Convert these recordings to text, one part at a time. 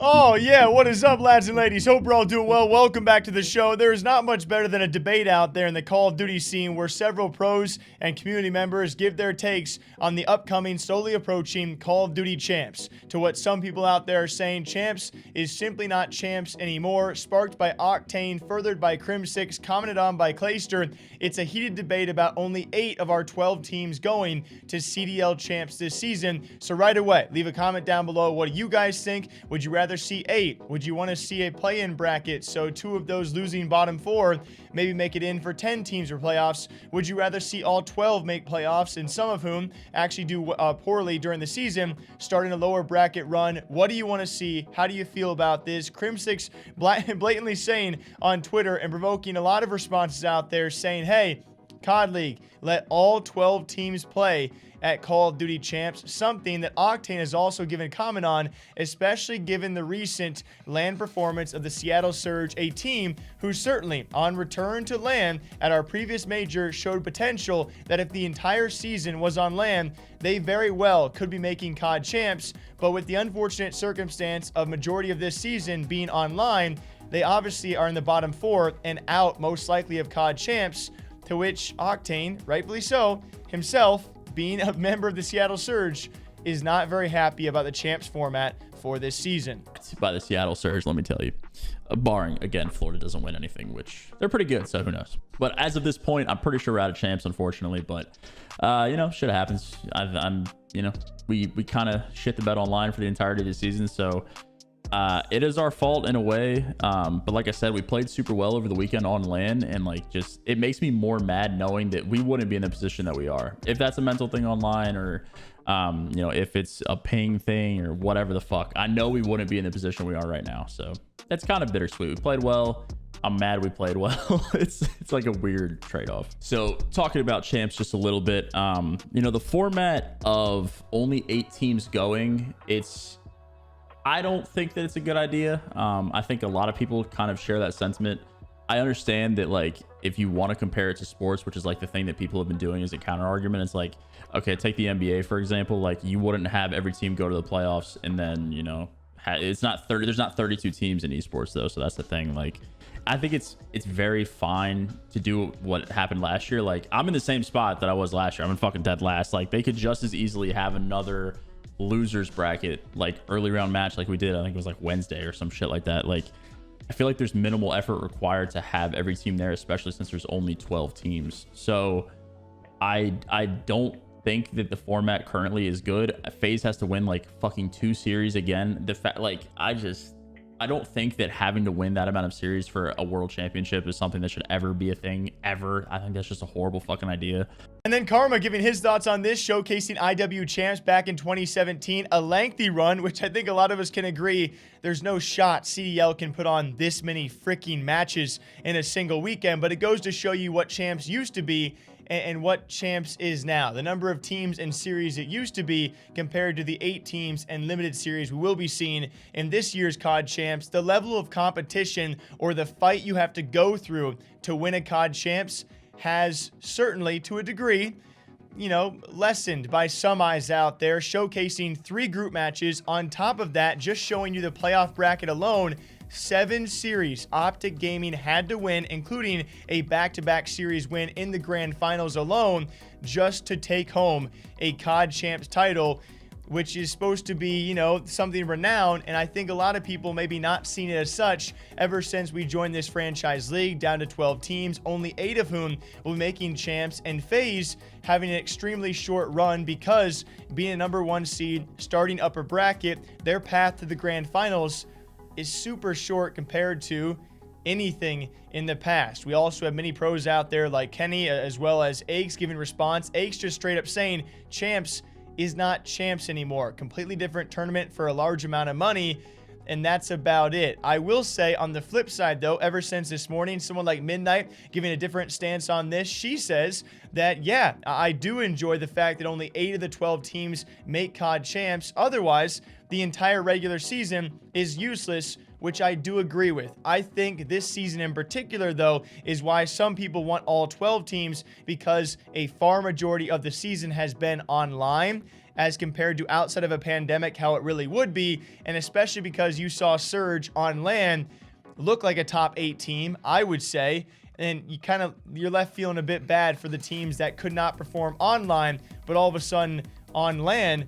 Oh yeah, what is up, lads and ladies? Hope we're all doing well. Welcome back to the show. There is not much better than a debate out there in the Call of Duty scene where several pros and community members give their takes on the upcoming, slowly approaching Call of Duty Champs. To what some people out there are saying, Champs is simply not Champs anymore. Sparked by Octane, furthered by Crimsix, commented on by Clayster. It's a heated debate about only 8 of our 12 teams going to CDL Champs this season. So right away, leave a comment down below. What do you guys think? Would you rather see 8? Would you want to see a play-in bracket so 2 of those losing bottom 4 maybe make it in for 10 teams for playoffs? Would you rather see all 12 make playoffs and some of whom actually do poorly during the season, starting a lower bracket run? What do you want to see? How do you feel about this? Crimsix blatantly saying on Twitter and provoking a lot of responses out there saying, hey, COD League, let all 12 teams play at Call of Duty Champs, something that Octane has also given comment on, especially given the recent LAN performance of the Seattle Surge, a team who certainly, on return to LAN at our previous major, showed potential that if the entire season was on LAN, they very well could be making COD Champs, but with the unfortunate circumstance of majority of this season being online, they obviously are in the bottom 4 and out most likely of COD Champs, to which Octane, rightfully so, himself, being a member of the Seattle Surge, is not very happy about the Champs format for this season. By the Seattle Surge, let me tell you. Barring, again, Florida doesn't win anything, which they're pretty good, so who knows. But as of this point, I'm pretty sure we're out of Champs, unfortunately. But, you know, shit happens. We kind of shit the bed online for the entirety of the season, so it is our fault in a way. But like I said, we played super well over the weekend on LAN, and like, just it makes me more mad knowing that we wouldn't be in the position that we are. If that's a mental thing online, or you know, if it's a ping thing or whatever the fuck, I know we wouldn't be in the position we are right now. So that's kind of bittersweet. We played well. I'm mad we played well. It's like a weird trade-off. So talking about Champs just a little bit, you know, the format of only 8 teams going, I don't think that it's a good idea. I think a lot of people kind of share that sentiment. I understand that, like, if you want to compare it to sports, which is like the thing that people have been doing as a counter argument, it's like, okay, take the NBA, for example. Like, you wouldn't have every team go to the playoffs and then, you know, it's not 30, there's not 32 teams in esports though. So that's the thing. Like, I think it's very fine to do what happened last year. Like, I'm in the same spot that I was last year. I'm in fucking dead last. Like, they could just as easily have another losers bracket, like early round match like we did. I think it was like Wednesday or some shit like that. Like, I feel like there's minimal effort required to have every team there, especially since there's only 12 teams. So I don't think that the format currently is good. FaZe has to win like fucking 2 series again. The fact, like, I don't think that having to win that amount of series for a world championship is something that should ever be a thing, ever. I think that's just a horrible fucking idea. And then Karma giving his thoughts on this, showcasing IW Champs back in 2017, a lengthy run, which I think a lot of us can agree there's no shot CDL can put on this many freaking matches in a single weekend, but it goes to show you what Champs used to be and what Champs is now. The number of teams and series it used to be compared to the 8 teams and limited series we will be seeing in this year's COD Champs. The level of competition or the fight you have to go through to win a COD Champs has certainly, to a degree, you know, lessened by some eyes out there, showcasing 3 group matches. On top of that, just showing you the playoff bracket alone, 7 series Optic Gaming had to win, including a back-to-back series win in the grand finals alone, just to take home a COD Champs title, which is supposed to be, you know, something renowned. And I think a lot of people maybe not seen it as such ever since we joined this franchise league down to 12 teams, only 8 of whom will be making Champs, and FaZe having an extremely short run because being a number 1 seed, starting upper bracket, their path to the grand finals is super short compared to anything in the past. We also have many pros out there like Kenny, as well as Aches giving response. Aches just straight up saying Champs is not Champs anymore. Completely different tournament for a large amount of money, and that's about it. I will say on the flip side though, ever since this morning, someone like Midnight giving a different stance on this, she says that, yeah, I do enjoy the fact that only 8 of the 12 teams make COD Champs. Otherwise, the entire regular season is useless, which I do agree with. I think this season in particular, though, is why some people want all 12 teams, because a far majority of the season has been online. as compared to outside of a pandemic how it really would be, and especially because you saw Surge on LAN look like a top 8 team, I would say, and you're left feeling a bit bad for the teams that could not perform online, but all of a sudden on LAN,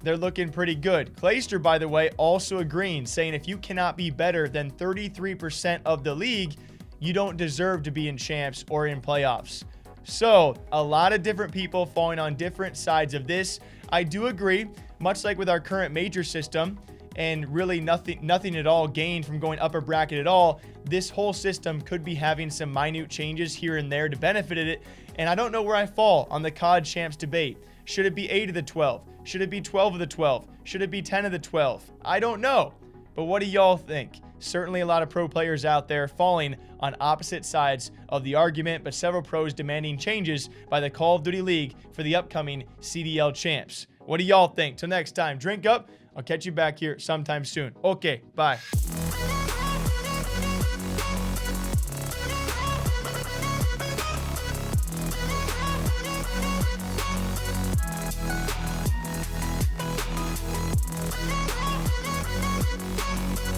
they're looking pretty good. Clayster, by the way, also agreeing, saying if you cannot be better than 33% of the league, you don't deserve to be in champs or in playoffs. So a lot of different people falling on different sides of this. I do agree, much like with our current major system, and really nothing at all gained from going upper bracket at all, this whole system could be having some minute changes here and there to benefit it. And I don't know where I fall on the CoD Champs debate. Should it be 8 of the 12? Should it be 12 of the 12? Should it be 10 of the 12? I don't know. But what do y'all think? Certainly a lot of pro players out there falling on opposite sides of the argument, but several pros demanding changes by the Call of Duty League for the upcoming CDL Champs. What do y'all think? Till next time, drink up. I'll catch you back here sometime soon. Okay, bye.